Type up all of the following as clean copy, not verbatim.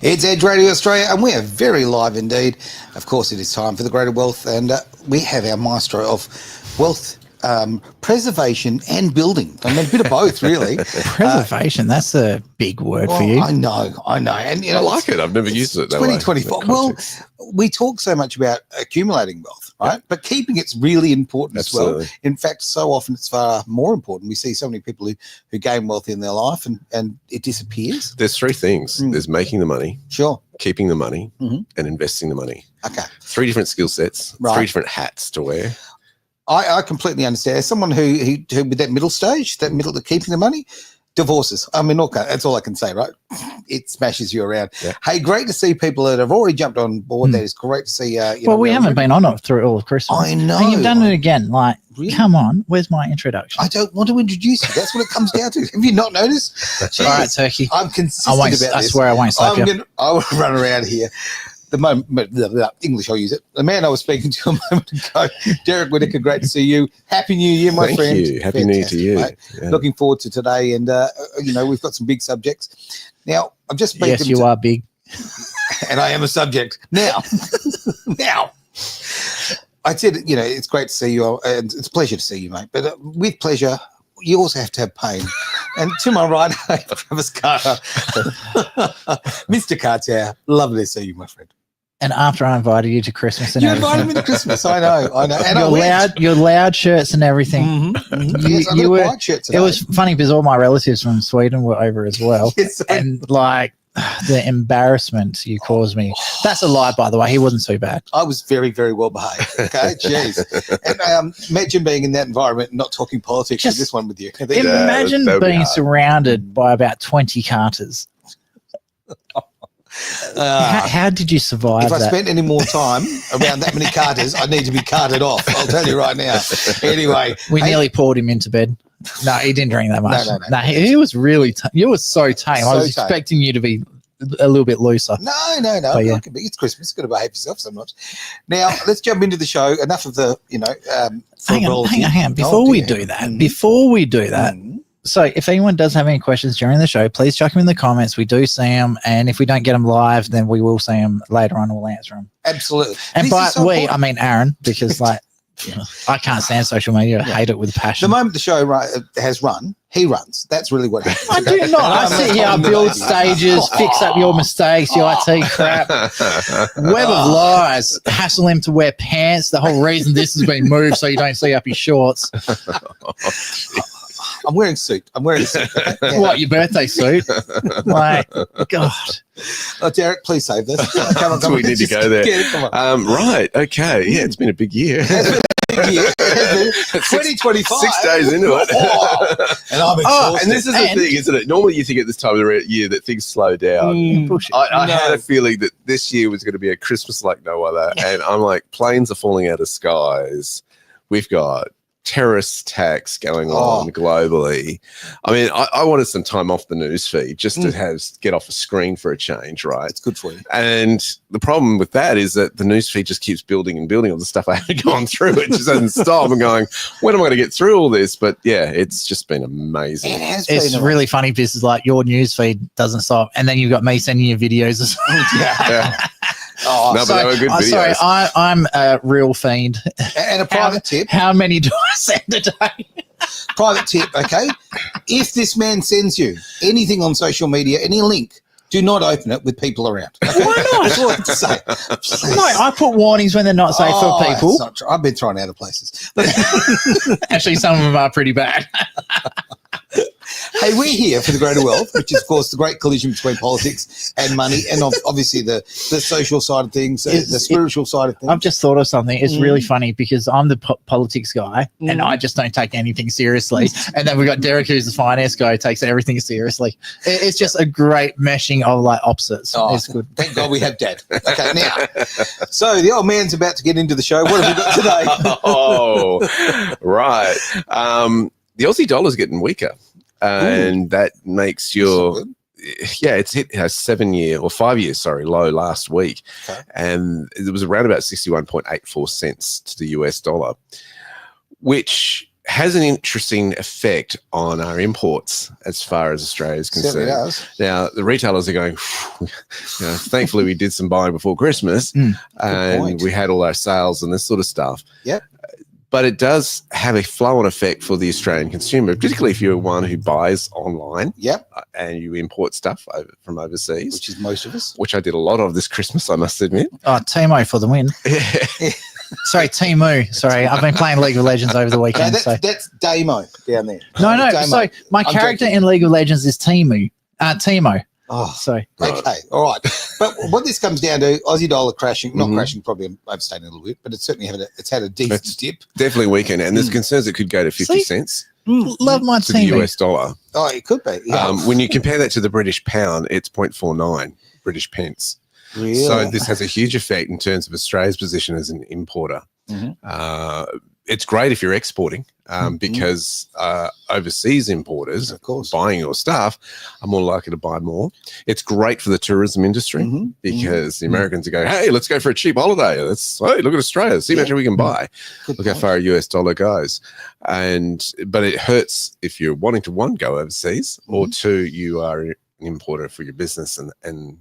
It's Edge Radio Australia, and we are very live indeed. Of course, it is time for the Greater Wealth, and we have our maestro of wealth preservation and building. I mean, a bit of both, really. Preservation, that's a big word for you. I know. And, you know, I like it. I've never used it that way. 2024. Well, we talk so much about accumulating wealth, right? But keeping it's really important as well. In fact, so often it's far more important. We see so many people who gain wealth in their life and it disappears. There's three things. There's making the money, sure, keeping the money, and investing the money. Okay. Three different skill sets, right. Three different hats to wear. I completely understand. As someone who with that middle stage, that middle to keeping the money, divorces. I mean, okay, that's all I can say, right? It smashes you around. Yeah. Hey, great to see people that have already jumped on board. That is great to see. We haven't been on it through all of Christmas. I know. And you've done it again. Like, really? Come on, where's my introduction? I don't want to introduce you. That's what it comes down to. Have you not noticed? Jeez, all right, Turkey. I'm consistent about this. I swear I won't slap you. I will run around here. The moment, English, I'll use it. The man I was speaking to a moment ago, Derek Whittaker, great to see you. Happy New Year, my friend. Thank you. Happy New Year to you. Yeah. Looking forward to today. And, we've got some big subjects. Now, I've just spoken Yes, you are big. And I am a subject. Now, I said, it's great to see you. And it's a pleasure to see you, mate. But with pleasure, you also have to have pain. And to my right, Travis Carter. Mr. Carter, lovely to see you, my friend. And after I invited you to Christmas and you everything. invited me to Christmas, I know. And your loud shirts and everything. Mm-hmm. White shirts today. It was funny because all my relatives from Sweden were over as well. Yes, and like the embarrassment you caused me. That's a lie, by the way. He wasn't too bad. I was very, very well behaved. Okay, jeez. And imagine being in that environment and not talking politics with this one with you. Imagine being surrounded by about 20 Carters. How did you survive that? If I spent any more time around that many Carters, I need to be carted off. I'll tell you right now. Anyway. We nearly poured him into bed. No, he didn't drink that much. No. He was really you were so tame. I was expecting you to be a little bit looser. No. Yeah. It's Christmas. You've got to behave yourself sometimes. Now, let's jump into the show. Enough of the, hang on. Before we do that, so if anyone does have any questions during the show, please chuck them in the comments. We do see them, and if we don't get them live, then we will see them later on and we'll answer them. Absolutely. And I mean Aaron, because I can't stand social media. I hate it with passion. The moment the show has run, he runs. That's really what happens. I do not. I sit here, I build stages, fix up your mistakes, your IT crap. Web of lies. Hassle him to wear pants. The whole reason this has been moved so you don't see up his shorts. I'm wearing a suit. What, your birthday suit? Like, God. Oh, Derek, please save this. Come on. We need to go there. Come on. Right. Okay. Yeah, it's been a big year. 2025. 6 days into it. And I'm exhausted. And this is the thing, isn't it? Normally you think at this time of the year that things slow down. I had a feeling that this year was going to be a Christmas like no other. And I'm like, planes are falling out of skies. We've got terrorist attacks going on globally. I mean, I wanted some time off the news feed just to get off a screen for a change, right? It's good for you. And the problem with that is that the news feed just keeps building and building all the stuff I haven't gone through. It just doesn't stop. I'm going, when am I going to get through all this? But yeah, it's just been amazing. It has been. It's really funny because like your news feed doesn't stop, and then you've got me sending you videos as well. Yeah. But they were good videos. Sorry, I'm a real fiend. And a private tip. How many do I send a day? Private tip, okay? If this man sends you anything on social media, any link, do not open it with people around. Okay? Why not? That's all I have to say. No, I put warnings when they're not safe for people. That's not true. I've been thrown out of places. Actually, some of them are pretty bad. Hey, we're here for the Greater Wealth, which is, of course, the great collision between politics and money, and obviously the social side of things, the spiritual side of things. I've just thought of something. It's really funny because I'm the politics guy, and I just don't take anything seriously. And then we've got Derek, who's the finance guy, who takes everything seriously. It's just a great meshing of like opposites. It's good. Thank God we have Dad. Okay, now, so the old man's about to get into the show. What have we got today? Right. The Aussie dollar's getting weaker. And that makes it's hit a 5 year low last week. Okay. And it was around about 61.84 cents to the US dollar, which has an interesting effect on our imports as far as Australia is concerned. Does. Now, the retailers are going, thankfully we did some buying before Christmas and we had all our sales and this sort of stuff. Yep. But it does have a flow-on effect for the Australian consumer, particularly if you're one who buys online and you import stuff from overseas. Which is most of us. Which I did a lot of this Christmas, I must admit. Oh, Timo for the win. Sorry, Timu. Sorry, I've been playing League of Legends over the weekend. No, that's Damo down there. No. Damo. So my character in League of Legends is Timo. Oh, sorry. Okay, all right. But what this comes down to, Aussie dollar crashing, not crashing, probably I'm overstating a little bit, but it's certainly had a decent dip. Definitely weakened, and there's concerns it could go to 50 cents. Love my to the Timo. US dollar. Oh, it could be. Yeah. When you compare that to the British pound, it's 0.49 British pence. Really? So this has a huge effect in terms of Australia's position as an importer. It's great if you're exporting because overseas importers, of course, buying your stuff are more likely to buy more. It's great for the tourism industry because the Americans are going, hey, let's go for a cheap holiday. Hey, look at Australia. See how much we can buy. Look how far a US dollar goes. But it hurts if you're wanting to, one, go overseas, or two, you are an importer for your business and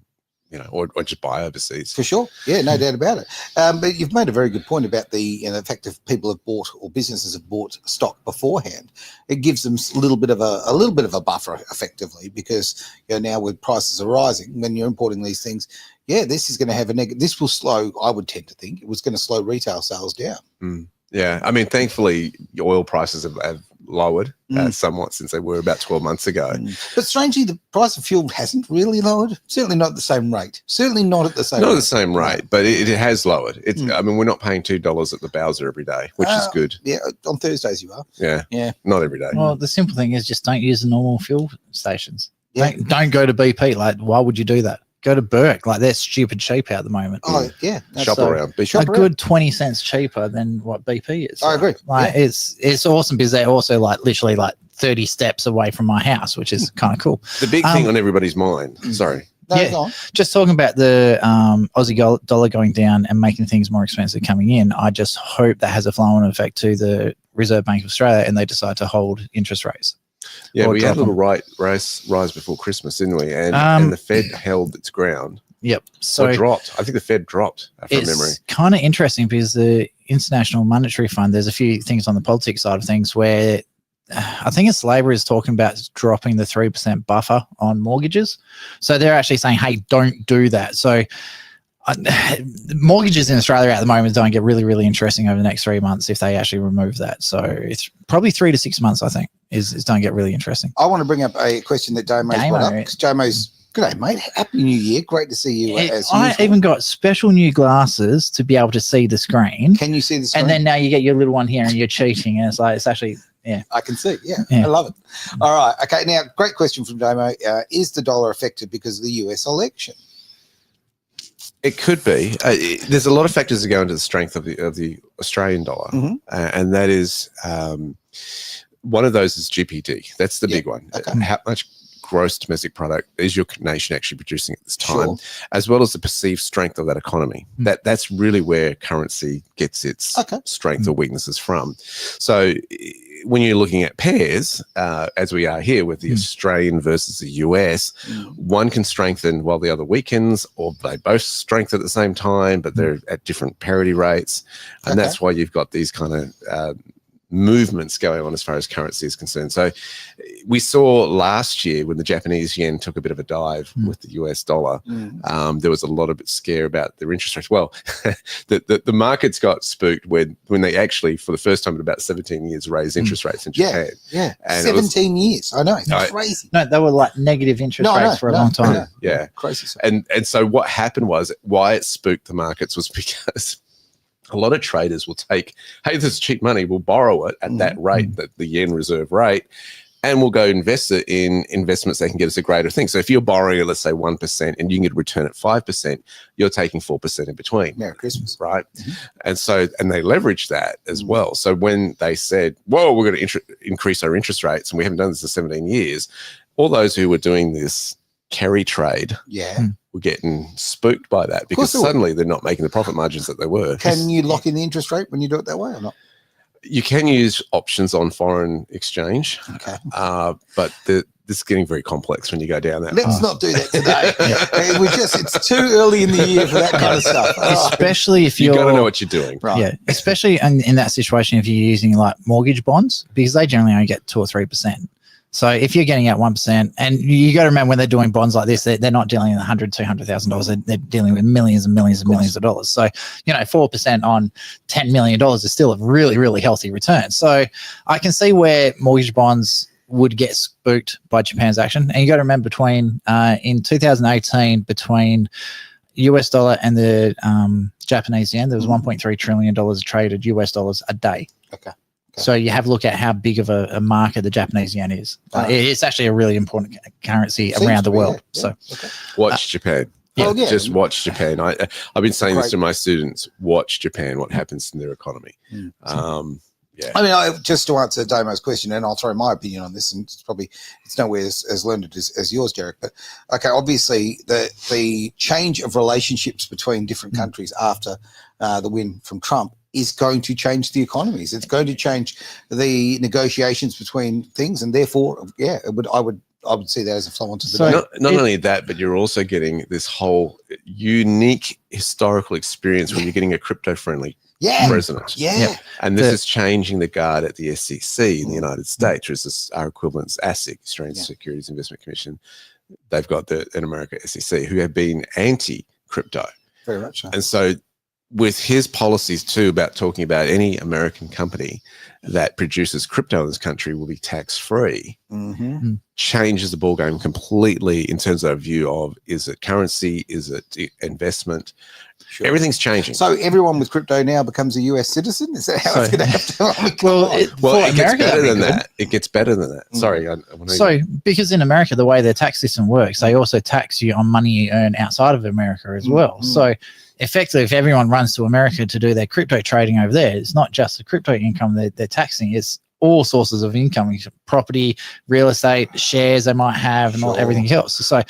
or just buy overseas. For sure. Yeah, no doubt about it. But you've made a very good point about the fact if people have bought or businesses have bought stock beforehand, it gives them a little bit of a buffer effectively because now with prices are rising, when you're importing these things, this is going to have this will slow, I would tend to think, it was going to slow retail sales down. Yeah, I mean, thankfully, oil prices have lowered somewhat since they were about 12 months ago. But strangely, the price of fuel hasn't really lowered. Certainly not at the same rate. Certainly not at the same rate. Not at the same rate, but it has lowered. I mean, we're not paying $2 at the Bowser every day, which is good. Yeah, on Thursdays you are. Yeah. Not every day. Well, the simple thing is just don't use the normal fuel stations. Yeah. Don't go to BP. Like, why would you do that? Go to Burke. Like, they're stupid cheap at the moment. Oh, yeah. Shop around. Good 20 cents cheaper than what BP is. I agree. Like, it's awesome because they're also literally 30 steps away from my house, which is kind of cool. The big thing on everybody's mind. Sorry. No, just talking about the Aussie dollar going down and making things more expensive coming in, I just hope that has a flow-on effect to the Reserve Bank of Australia and they decide to hold interest rates. Yeah, we had a little rise before Christmas, didn't we? And the Fed held its ground. Yep. So it dropped. I think the Fed dropped from memory. It's kind of interesting because the International Monetary Fund, there's a few things on the politics side of things where I think it's Labor is talking about dropping the 3% buffer on mortgages. So they're actually saying, hey, don't do that. So mortgages in Australia at the moment don't get really, really interesting over the next 3 months if they actually remove that. So it's probably 3 to 6 months, I think, is don't get really interesting. I want to bring up a question that Damo's brought up. Damo's, g'day, mate. Happy New Year. Great to see you as usual. I even got special new glasses to be able to see the screen. Can you see the screen? And then now you get your little one here and you're cheating. And it's actually, I can see. Yeah, I love it. All right. Okay. Now, great question from Damo. Is the dollar affected because of the US election? It could be. There's a lot of factors that go into the strength of the Australian dollar, and that is one of those is GDP. That's the big one. Okay. How much gross domestic product is your nation actually producing at this time, as well as the perceived strength of that economy. That's really where currency gets its strength or weaknesses from. So when you're looking at pairs, as we are here with the Australian versus the US, one can strengthen while the other weakens, or they both strengthen at the same time, but they're at different parity rates. And that's why you've got these kind of movements going on as far as currency is concerned. So we saw last year when the Japanese yen took a bit of a dive with the US dollar, there was a lot of scare about their interest rates. Well, the markets got spooked when they actually, for the first time in about 17 years, raised interest rates in Japan. Yeah, and 17 years. I know, it's crazy. No, they were like negative interest rates for a long time. Yeah, crazy. And so what happened was, why it spooked the markets was because a lot of traders will take, hey, this is cheap money, we'll borrow it at that rate, the yen reserve rate, and we'll go invest it in investments that can get us a greater thing. So if you're borrowing at, let's say, 1% and you can get a return at 5%, you're taking 4% in between. Merry Christmas. Right? And they leverage that as well. So when they said, whoa, we're going to increase our interest rates, and we haven't done this in 17 years, all those who were doing this carry trade were getting spooked by that, because suddenly they're not making the profit margins that they were. Can you lock in the interest rate when you do it that way or not? You can use options on foreign exchange, Okay. but this is getting very complex when you go down that. Let's not do that today. It's too early in the year for that kind of stuff. Especially if You've you're got to know what you're doing. Right. Yeah, especially in that situation if you're using like mortgage bonds, because they generally only get 2 or 3%. So if you're getting out 1%, and you got to remember when they're doing bonds like this, they're not dealing with $100,000-$200,000. They're dealing with millions and millions and millions of dollars. So 4% on $10 million is still a really, really healthy return. So I can see where mortgage bonds would get spooked by Japan's action. And you got to remember in 2018 between US dollar and the Japanese yen, there was $1.3 trillion traded US dollars a day. Okay. So you have a look at how big of a market the Japanese yen is. It's actually a really important currency around the world. Yeah. So Watch Japan. Well, yeah. Just watch Japan. I've been saying this to my students. Watch Japan. What happens in their economy? Yeah. I mean, just to answer Damo's question, and I'll throw my opinion on this, and it's nowhere as learned as yours, Derek. But okay, obviously the change of relationships between different countries after the win from Trump is going to change the economies. It's going to change the negotiations between things, and therefore, yeah, I would see that as a flow onto the not only that, but you're also getting this whole unique historical experience when you're getting a crypto-friendly president. Yeah. And this is changing the guard at the SEC in the United States, which is our equivalent ASIC, Australian Securities Investment Commission. They've got in America SEC, who have been anti-crypto. Very much so. And so with his policies too about talking about any American company that produces crypto in this country will be tax-free, changes the ballgame completely in terms of our view of, is it currency, is it investment? Sure. Everything's changing. So everyone with crypto now becomes a US citizen? Is that how it's going to have to? It gets better than that. It gets better than that. Sorry. Because in America, the way their tax system works, they also tax you on money you earn outside of America as well. So effectively, if everyone runs to America to do their crypto trading over there, it's not just the crypto income they're taxing, it's all sources of income, property, real estate, shares they might have, and everything else. So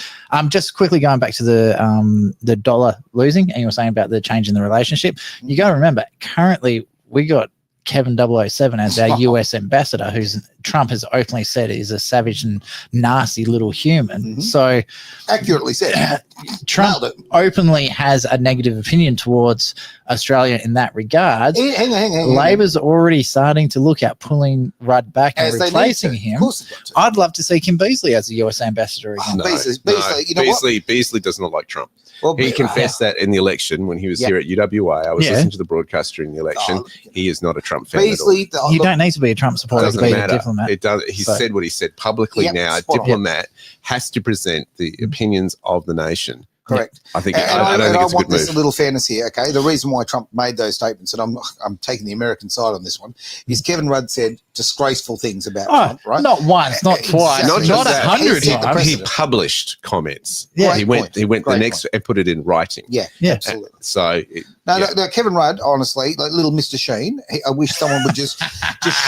just quickly going back to the dollar losing, and you were saying about the change in the relationship, you got to remember, currently we got Kevin 007 as our US ambassador, who's Trump has openly said is a savage and nasty little human. So accurately said. Trump openly has a negative opinion towards Australia in that regard. Hang on. Labor's already starting to look at pulling Rudd back and replacing him. I'd love to see Kim Beazley as the US ambassador again. Beazley does not like Trump. Well, he confessed that in the election when he was here at UWA. I was listening to the broadcast during the election. He is not a Trump fan at all. You don't need to be a Trump supporter to be a diplomat. It does. He said what he said publicly now. A diplomat has to present the opinions of the nation. Correct. I think I don't think it's a good move. This a little fairness here, okay? The reason why Trump made those statements, and I'm taking the American side on this one, is Kevin Rudd said disgraceful things about Trump, right? Not once, not twice, not 100 times. He published comments. Yeah, he went the next and put it in writing. Yeah, absolutely. So no, Kevin Rudd, honestly, like little Mr. Sheen, I wish someone would just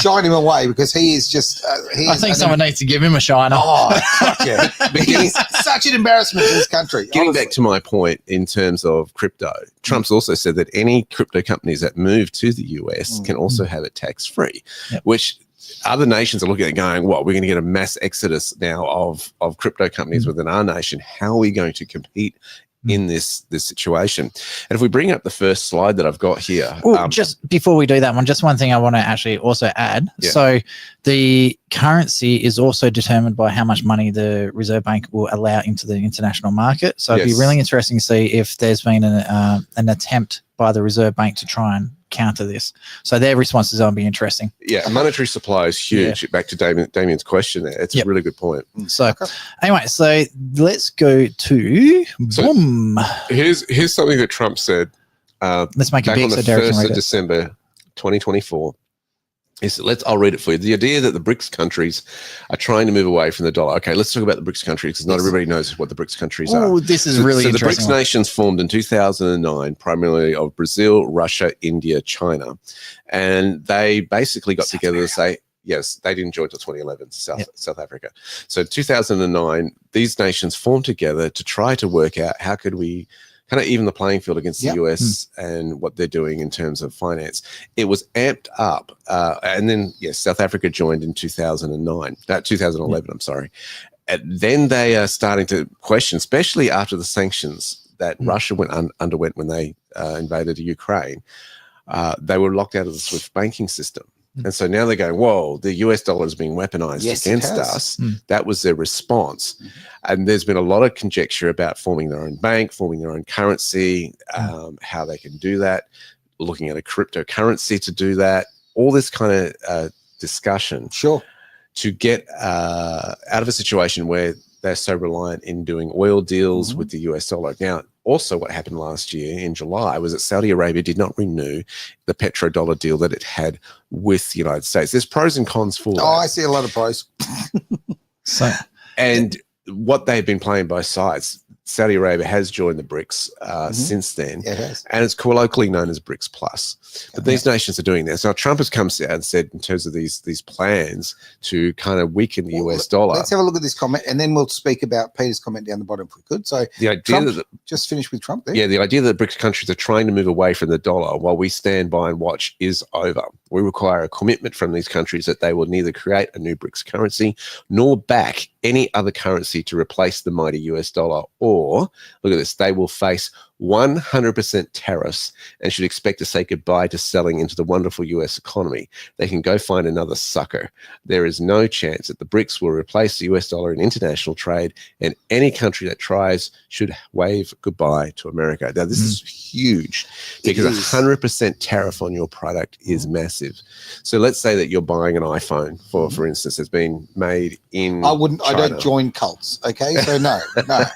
shine him away, because he is just. I think someone needs to give him a shiner. Oh, fuck yeah! He's such an embarrassment to this country. Getting back to my point in terms of crypto, Trump's also said that any crypto companies that move to the US can also have it tax-free, which other nations are looking at going, we're going to get a mass exodus now of crypto companies within our nation. How are we going to compete in this situation? And if we bring up the first slide that I've got here. Just before we do that one, just one thing I want to actually also add. Yeah. So the currency is also determined by how much money the Reserve Bank will allow into the international market. So it'd be really interesting to see if there's been an attempt by the Reserve Bank to try and counter this. So their response is going to be interesting. Yeah, monetary supply is huge. Yeah. Back to Damien's question there. It's a really good point. So anyway, so let's go to boom. Here's something that Trump said let's make back it big on the 1st of December 2024. He said, I'll read it for you. The idea that the BRICS countries are trying to move away from the dollar. Okay, let's talk about the BRICS countries, because not everybody knows what the BRICS countries are. Oh, this is really interesting. So the BRICS nations formed in 2009, primarily of Brazil, Russia, India, China. And they basically got together to say, yes, they didn't join until 2011, South Africa. So 2009, these nations formed together to try to work out how could we kind of even the playing field against the US and what they're doing in terms of finance. It was amped up. And then, yes, South Africa joined in 2011, I'm sorry. And then they are starting to question, especially after the sanctions that Russia underwent when they invaded Ukraine. They were locked out of the SWIFT banking system. And so now they're going, whoa, the US dollar is being weaponized against us. That was their response. And there's been a lot of conjecture about forming their own bank, forming their own currency, how they can do that, looking at a cryptocurrency to do that, all this kind of discussion. Sure. To get out of a situation where they're so reliant in doing oil deals with the US dollar. Now, also what happened last year in July was that Saudi Arabia did not renew the petrodollar deal that it had with the United States. There's pros and cons for that. I see a lot of pros. And what they've been playing both sides. Saudi Arabia has joined the BRICS since then, and it's colloquially known as BRICS Plus. But these nations are doing this. Now, Trump has come out and said in terms of these plans to kind of weaken the US dollar. Let's have a look at this comment, and then we'll speak about Peter's comment down the bottom if we could. So the idea Trump, that just finish with Trump there. Yeah, the idea that BRICS countries are trying to move away from the dollar while we stand by and watch is over. We require a commitment from these countries that they will neither create a new BRICS currency nor back any other currency to replace the mighty US dollar, or, look at this, they will face 100% tariffs and should expect to say goodbye to selling into the wonderful US economy. They can go find another sucker. There is no chance that the BRICS will replace the US dollar in international trade, and any country that tries should wave goodbye to America. Now, this is huge because 100% tariff on your product is massive. So let's say that you're buying an iPhone, for instance, that's been made in China. I don't join cults, okay? So no.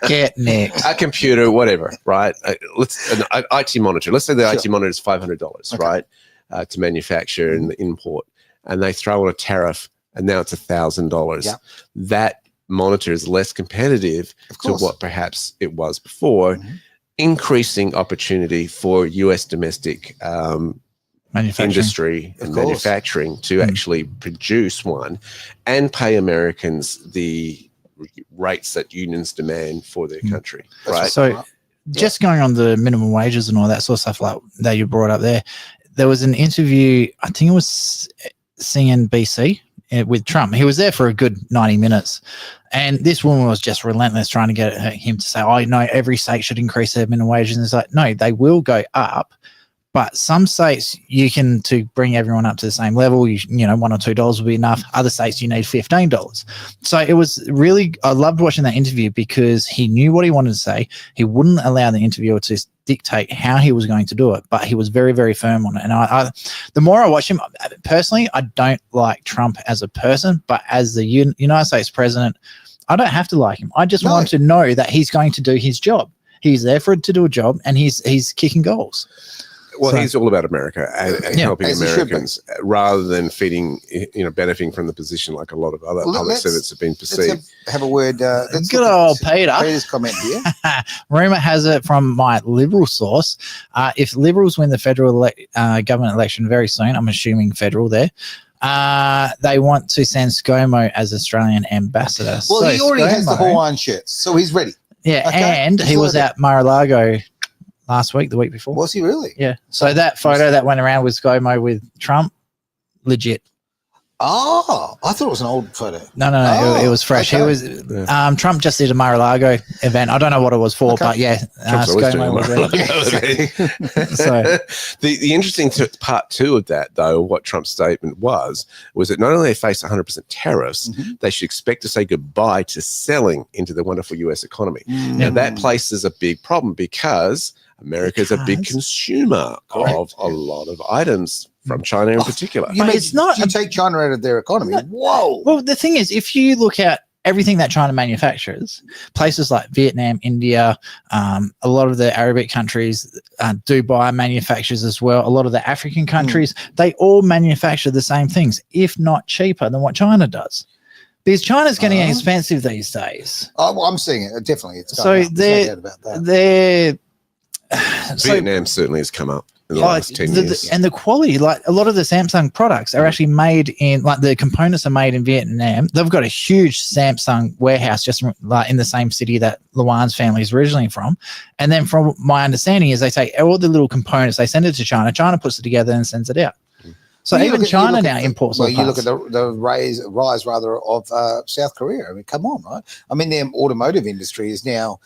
Get nicked. A computer, whatever, right? An IT monitor. Let's say the IT monitor is $500, right, to manufacture and import, and they throw on a tariff, and now it's $1,000. Yeah. That monitor is less competitive to what perhaps it was before, increasing opportunity for US domestic industry and manufacturing to actually produce one and pay Americans the rates that unions demand for their country, right? So just going on the minimum wages and all that sort of stuff like that you brought up there was an interview, I think it was CNBC with Trump. He was there for a good 90 minutes. And this woman was just relentless trying to get him to say, oh, no, every state should increase their minimum wages. And it's like, no, they will go up. But some states you can, to bring everyone up to the same level, you know, $1 or $2 will be enough. Other states you need $15. So it was really, I loved watching that interview because he knew what he wanted to say. He wouldn't allow the interviewer to dictate how he was going to do it, but he was very, very firm on it. And I the more I watch him, personally, I don't like Trump as a person, but as the United States president, I don't have to like him. I just want to know that he's going to do his job. He's there to do a job, and he's kicking goals. Well, he's all about America and helping Americans rather than benefiting from the position like a lot of other public servants have been perceived. Let's have a word. Good old Peter. Peter's comment here. Rumour has it from my Liberal source, if Liberals win the federal government election very soon, I'm assuming federal there, they want to send ScoMo as Australian ambassador. Well, so he already has the Hawaiian shirts, so he's ready. Yeah, and he was at Mar-a-Lago last week, the week before. Was he really? Yeah. So that photo that went around with ScoMo with Trump, legit. Oh, I thought it was an old photo. No, it was fresh. Okay. It was Trump just did a Mar-a-Lago event. I don't know what it was for, but yeah, ScoMo was there. So the interesting part two of that, though, what Trump's statement was that not only they face 100% tariffs, they should expect to say goodbye to selling into the wonderful US economy. Now that places a big problem because America is a big consumer of a lot of items from China in particular. But it's not. You take China out of their economy. No, whoa. Well, the thing is, if you look at everything that China manufactures, places like Vietnam, India, a lot of the Arabic countries, Dubai manufactures as well. A lot of the African countries, they all manufacture the same things, if not cheaper than what China does. Because China's getting expensive these days. Oh, well, I'm seeing it. Definitely. It's so they're they're Vietnam certainly has come up. in the last 10 years. And the quality, like a lot of the Samsung products are actually made in, like the components are made in Vietnam. They've got a huge Samsung warehouse just like in the same city that Luan's family is originally from. And then from my understanding is they take all the little components, they send it to China. China puts it together and sends it out. So even China now imports. Well, you look at the rise rather of South Korea. I mean, come on, right? I mean, the automotive industry is now.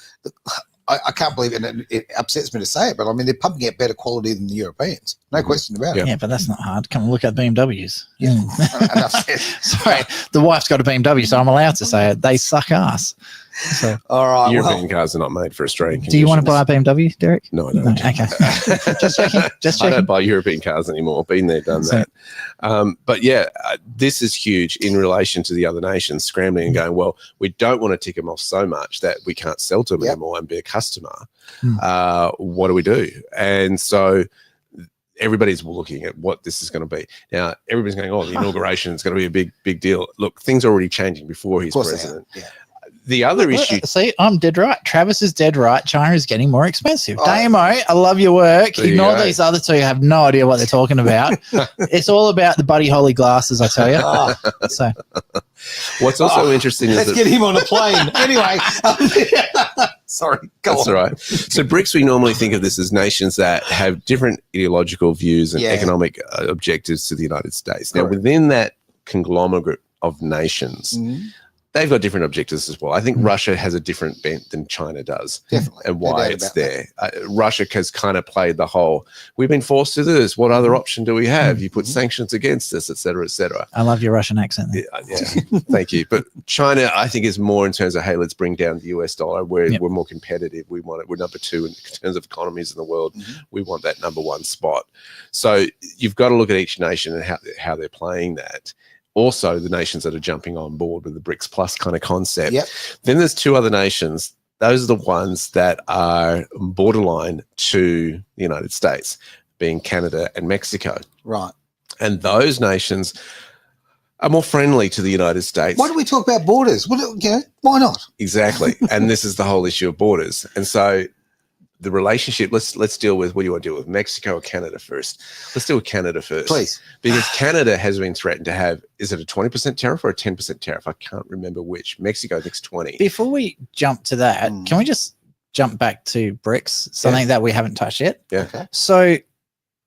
I can't believe it, and it upsets me to say it, but I mean, they're pumping out better quality than the Europeans. No question about it. Yeah, but that's not hard. Come and look at BMWs. Yeah. Enough said. Sorry, the wife's got a BMW, so I'm allowed to say it. They suck ass. So, all right. European cars are not made for Australian conditions. Do you want to buy a BMW, Derek? No, I don't. No, okay. Just checking. I don't buy European cars anymore. Been there, done that. But yeah, this is huge in relation to the other nations scrambling and going, well, we don't want to tick them off so much that we can't sell to them anymore and be a customer. What do we do? And so everybody's looking at what this is going to be. Now, everybody's going, oh, the inauguration is going to be a big deal. Look, things are already changing before he's president. The other issue. See, I'm dead right. Travis is dead right. China is getting more expensive. Damo, I love your work. Ignore these other two who have no idea what they're talking about. It's all about the Buddy Holly glasses, I tell you. So, what's also interesting is let's get him on a plane. Anyway, sorry. That's all right. So BRICS, we normally think of this as nations that have different ideological views and economic objectives to the United States. Now, within that conglomerate of nations, they've got different objectives as well. I think Russia has a different bent than China does. Definitely. And why it's there. Russia has kind of played the whole, we've been forced to do this. What other option do we have? You put sanctions against us, et cetera, et cetera. I love your Russian accent. Yeah, thank you. But China, I think, is more in terms of, hey, let's bring down the US dollar. We're more competitive. We want it. We're number 2 in terms of economies in the world. We want that number 1 spot. So you've got to look at each nation and how they're playing that. Also, the nations that are jumping on board with the BRICS Plus kind of concept. Then there's 2 other nations. Those are the ones that are borderline to the United States, being Canada and Mexico. Right. And those nations are more friendly to the United States. Why do we talk about borders? Well, why not? Exactly. And this is the whole issue of borders. And so the relationship, let's deal with, what do you want to deal with, Mexico or Canada first? Let's deal with Canada first. Please. Because Canada has been threatened to have, is it a 20% tariff or a 10% tariff? I can't remember which. Mexico thinks 20. Before we jump to that, can we just jump back to BRICS, something that we haven't touched yet? Yeah. Okay. So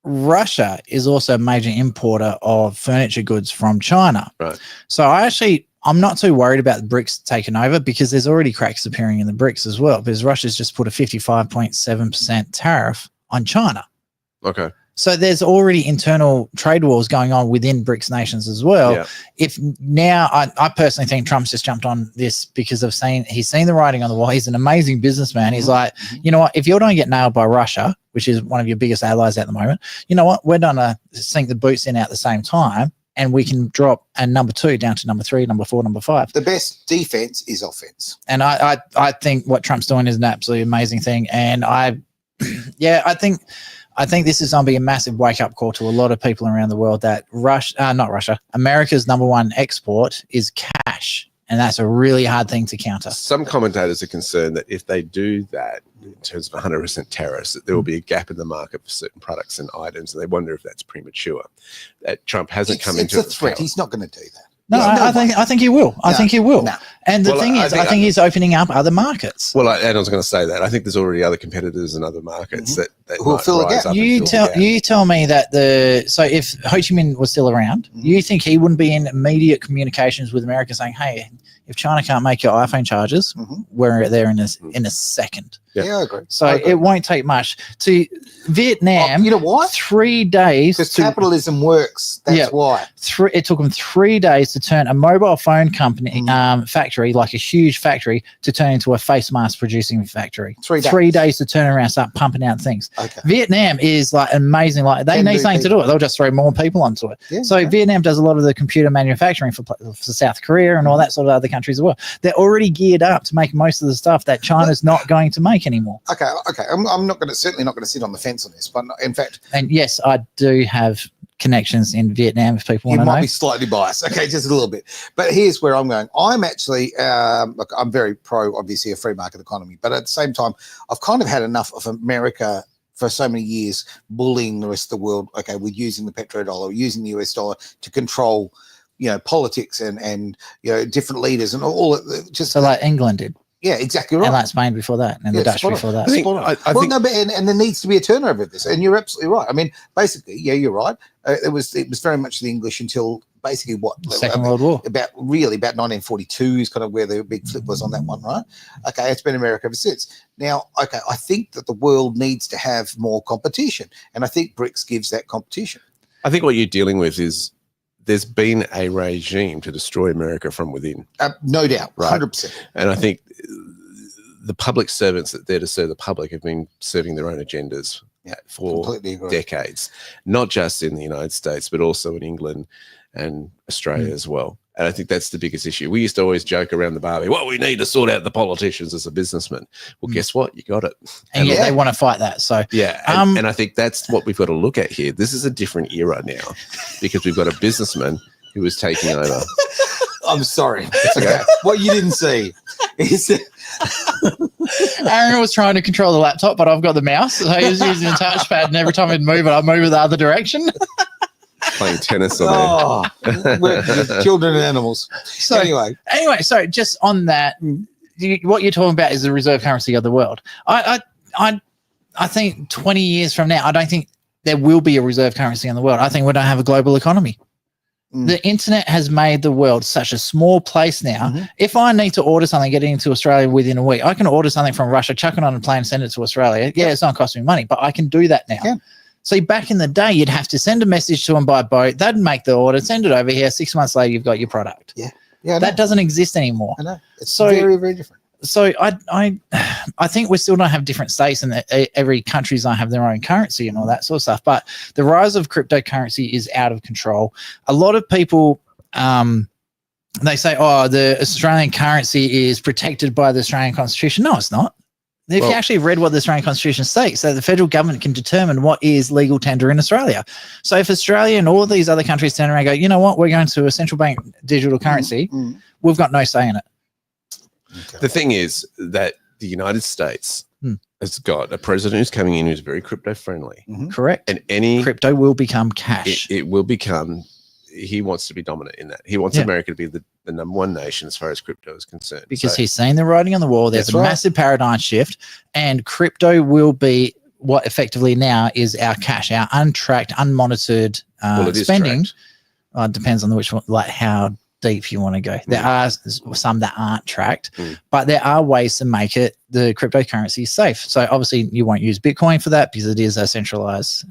Russia is also a major importer of furniture goods from China. Right. So I'm not too worried about the BRICS taking over, because there's already cracks appearing in the BRICS as well, because Russia's just put a 55.7% tariff on China. Okay. So there's already internal trade wars going on within BRICS nations as well. Yeah. If now, I personally think Trump's just jumped on this because he's seen the writing on the wall. He's an amazing businessman. He's like, you know what, if you're going to get nailed by Russia, which is one of your biggest allies at the moment, you know what, we're going to sink the boots in at the same time. And we can drop a number 2 down to number 3, number 4, number 5. The best defense is offense. And I think what Trump's doing is an absolutely amazing thing. And I think this is going to be a massive wake up call to a lot of people around the world that America's number 1 export is cash. And that's a really hard thing to counter. Some commentators are concerned that if they do that, in terms of 100% tariffs, that there will be a gap in the market for certain products and items, and they wonder if that's premature. That Trump hasn't come into it's a threat. He's not going to do that. No, I think he will. I think he will. No. And the thing is, I think he's opening up other markets. Well, and I was going to say that. I think there's already other competitors in other markets that will fill the gap. You tell me that so if Ho Chi Minh was still around, you think he wouldn't be in immediate communications with America saying, hey, if China can't make your iPhone chargers, we're there in a second. Yeah, I agree. So it won't take much. To Vietnam, you know why? 3 days. Because capitalism works. That's why. It took them 3 days to turn a mobile phone company factory, like a huge factory, to turn into a face mask producing factory. 3 days. 3 days to turn around, start pumping out things. Okay. Vietnam is like amazing. Like they need something to do it. They'll just throw more people onto it. Yeah, so Vietnam does a lot of the computer manufacturing for South Korea and all that sort of other countries as well. They're already geared up to make most of the stuff that China's not going to make anymore. Okay. I'm certainly not going to sit on the fence on this, but in fact, and yes, I do have connections in Vietnam. If people want to know, you might be slightly biased. Okay, just a little bit. But here's where I'm going. I'm actually, look, I'm very pro, obviously, a free market economy, but at the same time, I've kind of had enough of America for so many years bullying the rest of the world. Okay, we're using the petrodollar, using the US dollar to control, politics and different leaders and all. Just so like England did. Yeah, exactly right. And like Spain before that, and the Dutch before that. I think and there needs to be a turnover of this, and you're absolutely right. I mean, basically, yeah, you're right. It was very much the English until basically Second World War. About 1942 is kind of where the big flip was on that one, right? Okay, it's been America ever since. Now, okay, I think that the world needs to have more competition, and I think BRICS gives that competition. I think what you're dealing with is there's been a regime to destroy America from within. No doubt, right? 100%. And I think the public servants that are there to serve the public have been serving their own agendas for decades, not just in the United States, but also in England and Australia as well. And I think that's the biggest issue. We used to always joke around the barbie, well, we need to sort out the politicians as a businessman. Well, guess what? You got it. And yet they want to fight that. So and I think that's what we've got to look at here. This is a different era now because we've got a businessman who is taking over. I'm sorry. It's okay. What you didn't see is Aaron was trying to control the laptop, but I've got the mouse. So he was using the touchpad, and every time I'd move it, I'd move it the other direction. Playing tennis on there. We're children and animals. So anyway, so just on that, what you're talking about is the reserve currency of the world. I think 20 years from now, I don't think there will be a reserve currency in the world. I think we don't have a global economy. The internet has made the world such a small place now. If I need to order something, get it into Australia within a week, I can order something from Russia, chuck it on a plane, send it to Australia. Yeah, it's not costing me money, but I can do that now. Yeah. See, back in the day, you'd have to send a message to them by boat. They'd make the order, send it over here. 6 months later, you've got your product. Yeah. That doesn't exist anymore. I know. It's very, very different. So I think we still don't have different states, and every country's don't have their own currency and all that sort of stuff. But the rise of cryptocurrency is out of control. A lot of people, they say, "Oh, the Australian currency is protected by the Australian Constitution." No, it's not. If you actually read what the Australian Constitution states, that the federal government can determine what is legal tender in Australia. So if Australia and all these other countries turn around and go, you know what, we're going to a central bank digital currency, we've got no say in it. Okay. The thing is that the United States has got a president who's coming in who's very crypto friendly. Correct. And any crypto will become cash. It will become. He wants to be dominant in that. He wants America to be the number one nation as far as crypto is concerned. Because he's seen the writing on the wall. There's a massive paradigm shift, and crypto will be what effectively now is our cash, our untracked, unmonitored spending. It depends on which one, like how deep you want to go. There are some that aren't tracked, but there are ways to make it the cryptocurrency safe. So obviously you won't use Bitcoin for that because it is a centralized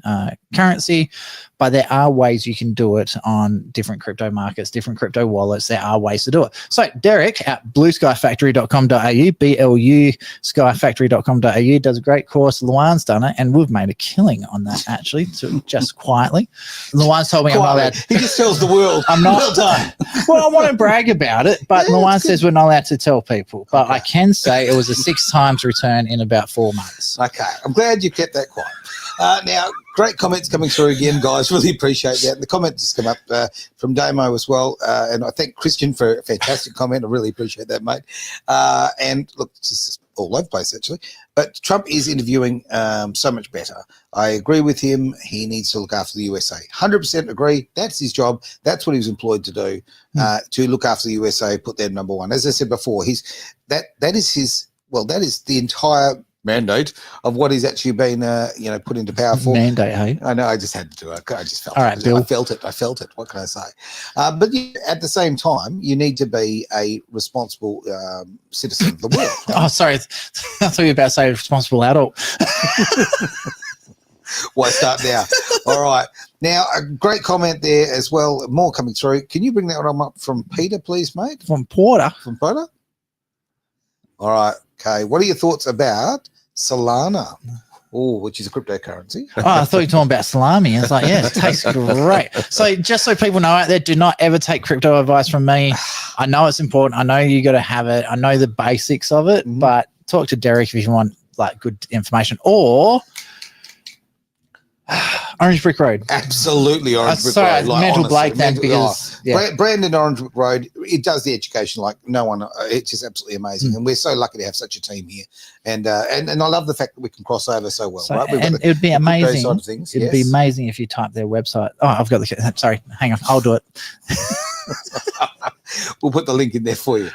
currency, but there are ways you can do it on different crypto markets, different crypto wallets. There are ways to do it. So Derek at blueskyfactory.com.au, BLU skyfactory.com.au does a great course. Luan's done it, and we've made a killing on that actually, just quietly. Luan's told me I'm not allowed. He just tells the world. I'm not. Well done. Well, I want to brag about it, but Luan says we're not allowed to tell people. But I can say it was a 6 times return in about 4 months. Okay, I'm glad you kept that quiet. Now, great comments coming through again, guys. Really appreciate that. The comment has come up from Damo as well, and I thank Christian for a fantastic comment. I really appreciate that, mate. And look, it's just all over the place actually. But Trump is interviewing so much better. I agree with him. He needs to look after the USA. 100% agree. That's his job. That's what he was employed to do, to look after the USA, put them number one. As I said before, that is the entire mandate of what he's actually been, put into power for. Mandate, hey? I know. I just had to do it. I just felt it. All right, Bill. I felt it. What can I say? But at the same time, you need to be a responsible citizen of the world. Right? Oh, sorry. I thought you were about to say responsible adult. Why start now? All right. Now, a great comment there as well. More coming through. Can you bring that one up from Peter, please, mate? From Porter. From Porter? All right. Okay. What are your thoughts about Solana? Oh, which is a cryptocurrency. Oh, I thought you were talking about salami. It's like, yeah, it tastes great. So just so people know out there, do not ever take crypto advice from me. I know it's important. I know you got to have it. I know the basics of it, but talk to Derek if you want like good information, or Orange Brick Road. Absolutely, Orange Brick sorry, Road. mental honestly, blank then mental- because Brandon Orange Brick Road, it does the education like no one. It's just absolutely amazing, and we're so lucky to have such a team here. And I love the fact that we can cross over so well. Right? We've got and it would be the crypto amazing. side of things, It'd be amazing if you type their website. Oh, I've got the. Sorry, hang on. I'll do it. We'll put the link in there for you.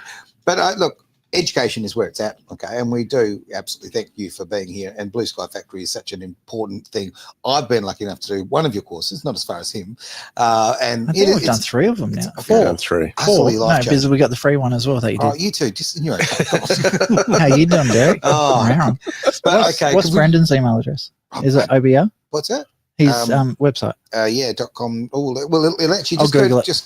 But look, education is where it's at, okay? And we do absolutely thank you for being here. And Blue Sky Factory is such an important thing. I've been lucky enough to do one of your courses, not as far as him. And I think we've done 3 of them now. I've done 3. 4. No, because we got the free one as well that you did. Oh, you too. Just in your own time. How you doing, Derek? Oh, Wow. but okay. What's Brendan's email address? Is it OBR? What's that? His website. .com. Well, it'll actually just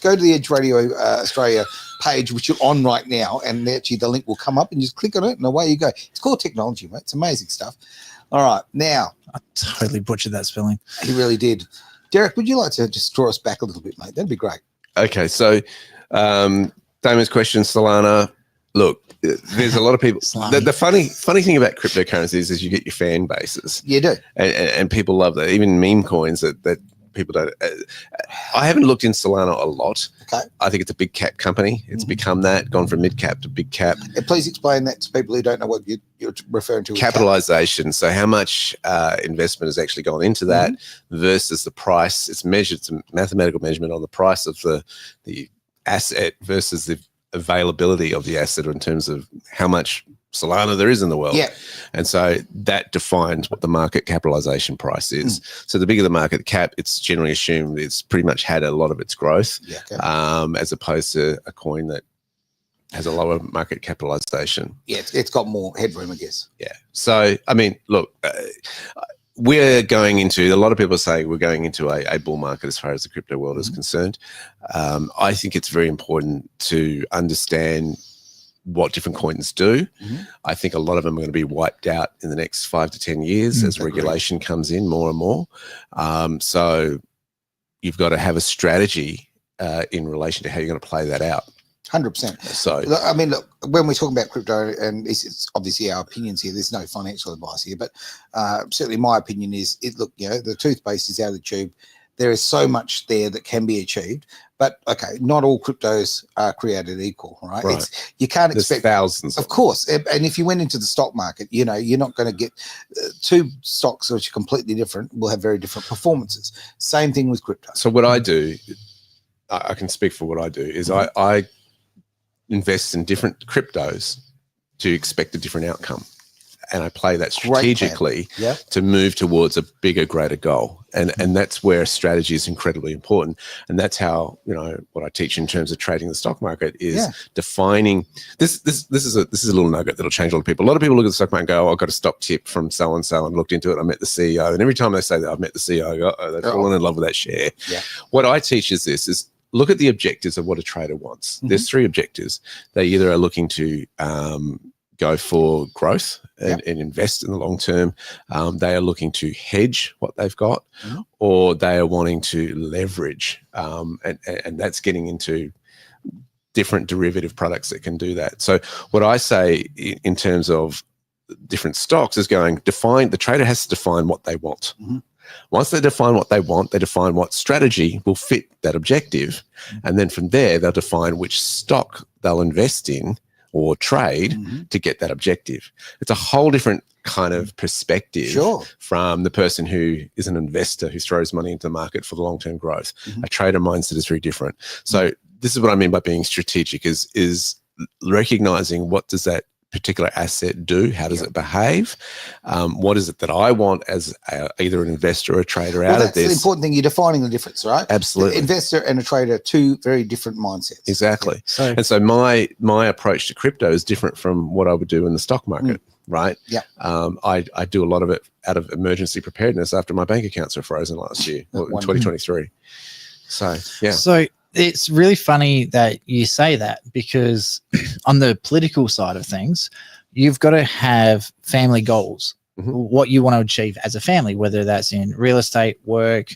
go to the Edge Radio Australia page, which you're on right now, and actually the link will come up, and you just click on it, and away you go. It's called technology, mate. It's amazing stuff. All right, now I totally butchered that spelling. He really did. Derek, would you like to just draw us back a little bit, mate? That'd be great. Okay, so Damon's question, Solana. Look, there's a lot of people. The funny thing about cryptocurrencies is you get your fan bases. You do, and people love that. Even meme coins that people don't. I haven't looked in Solana a lot. Okay, I think it's a big cap company. It's become that, gone from mid cap to big cap. And please explain that to people who don't know what you're referring to. Capitalization. So how much investment has actually gone into that versus the price? It's measured. It's a mathematical measurement on the price of the asset versus the availability of the asset in terms of how much Solana there is in the world. Yeah. And so that defines what the market capitalization price is. So the bigger the market cap, it's generally assumed it's pretty much had a lot of its growth, as opposed to a coin that has a lower market capitalization. Yeah, it's got more headroom, I guess. Yeah. So, I mean, look, we're going into, a lot of people say we're going into a bull market as far as the crypto world is concerned. I think it's very important to understand what different coins do. I think a lot of them are going to be wiped out in the next 5 to 10 years as regulation comes in more and more. So you've got to have a strategy in relation to how you're going to play that out. 100%. So, I mean, look, when we're talking about crypto, and it's obviously our opinions here, there's no financial advice here, but certainly my opinion is, the toothpaste is out of the tube. There is so much there that can be achieved, but okay, not all cryptos are created equal, right? You can't expect thousands, of course. And if you went into the stock market, you're not going to get 2 stocks which are completely different will have very different performances. Same thing with crypto. So what I do, I can speak for what I do, is I invest in different cryptos to expect a different outcome. And I play that strategically to move towards a bigger, greater goal. And that's where strategy is incredibly important. And that's how, what I teach in terms of trading the stock market is defining this is a little nugget that'll change a lot of people. A lot of people look at the stock market and go, I've got a stock tip from so-and-so and looked into it. I met the CEO. And every time they say that I've met the CEO, I go, they've fallen in love with that share. Yeah. What I teach is look at the objectives of what a trader wants. There's 3 objectives. They either are looking to go for growth and invest in the long term. They are looking to hedge what they've got, or they are wanting to leverage. And that's getting into different derivative products that can do that. So what I say in terms of different stocks is the trader has to define what they want. Once they define what they want, they define what strategy will fit that objective. And then from there, they'll define which stock they'll invest in or trade to get that objective. It's a whole different kind of perspective from the person who is an investor who throws money into the market for the long-term growth. A trader mindset is very different. So this is what I mean by being strategic is recognizing what does that particular asset do? How does it behave? What is it that I want as either an investor or a trader out of this? That's the important thing. You're defining the difference, right? Absolutely. The investor and a trader are 2 very different mindsets. Exactly. So my approach to crypto is different from what I would do in the stock market, right? Yeah. I do a lot of it out of emergency preparedness after my bank accounts were frozen last year, in 2023. So, yeah. So it's really funny that you say that, because on the political side of things, you've got to have family goals, what you want to achieve as a family, whether that's in real estate, work,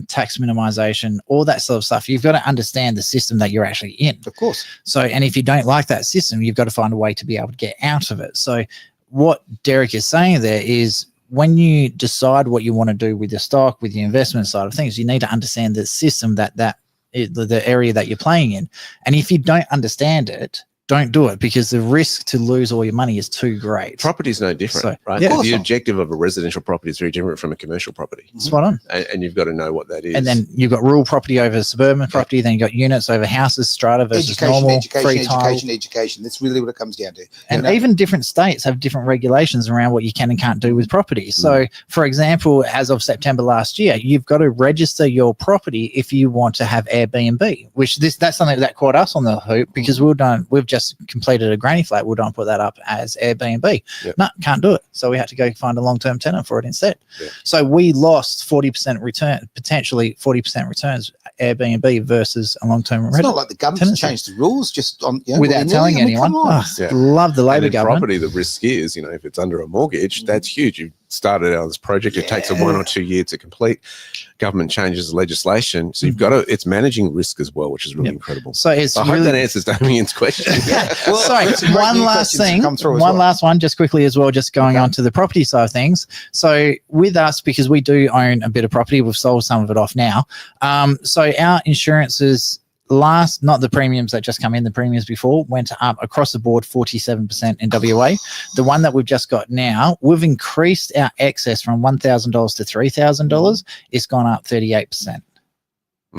tax minimization, all that sort of stuff. You've got to understand the system that you're actually in. Of course. So, and if you don't like that system, you've got to find a way to be able to get out of it. So what Derek is saying there is when you decide what you want to do with your stock, with the investment side of things, you need to understand the system that is the area that you're playing in. And if you don't understand it, don't do it, because the risk to lose all your money is too great. Property is no different, So, right? yeah. The objective of a residential property is very different from a commercial property. Spot on. And you've got to know what that is. And then you've got rural property over suburban property. Then you've got units over houses, strata versus normal, free tile. Education. That's really what it comes down to. And even different states have different regulations around what you can and can't do with property. So, for example, as of September last year, you've got to register your property if you want to have Airbnb, which that's something that caught us on the hoop, because we've just completed a granny flat. We'll don't put that up as Airbnb. No, can't do it. So we had to go find a long-term tenant for it instead. So we lost 40% return, potentially 40% returns Airbnb versus a long-term rental. It's not like the government's changed the rules just on without telling anyone. Love the Labor government. Property, the risk is, if it's under a mortgage, that's huge. You started out this project, it takes 1 or 2 years to complete. Government changes legislation, so you've got to. It's managing risk as well, which is really incredible. So I hope that answers Damien's question. Well, sorry, one last thing, last one, just quickly as well, just going on to the property side of things. So with us, because we do own a bit of property, we've sold some of it off now. So our insurances not the premiums that just come in, the premiums before went up across the board 47% in WA. The one that we've just got now, we've increased our excess from $1,000 to $3,000. It's gone up 38%.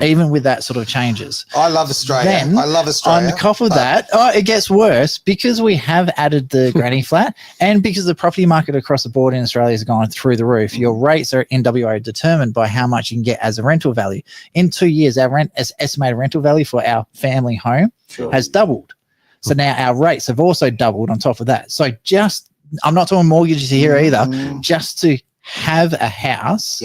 Even with that sort of changes. I love Australia. I love Australia. On top of that, it gets worse because we have added the granny flat, and because the property market across the board in Australia has gone through the roof. Your rates are in WA determined by how much you can get as a rental value. In 2 years, our estimated rental value for our family home has doubled. So now our rates have also doubled on top of that. So I'm not talking mortgages here either, just to have a house.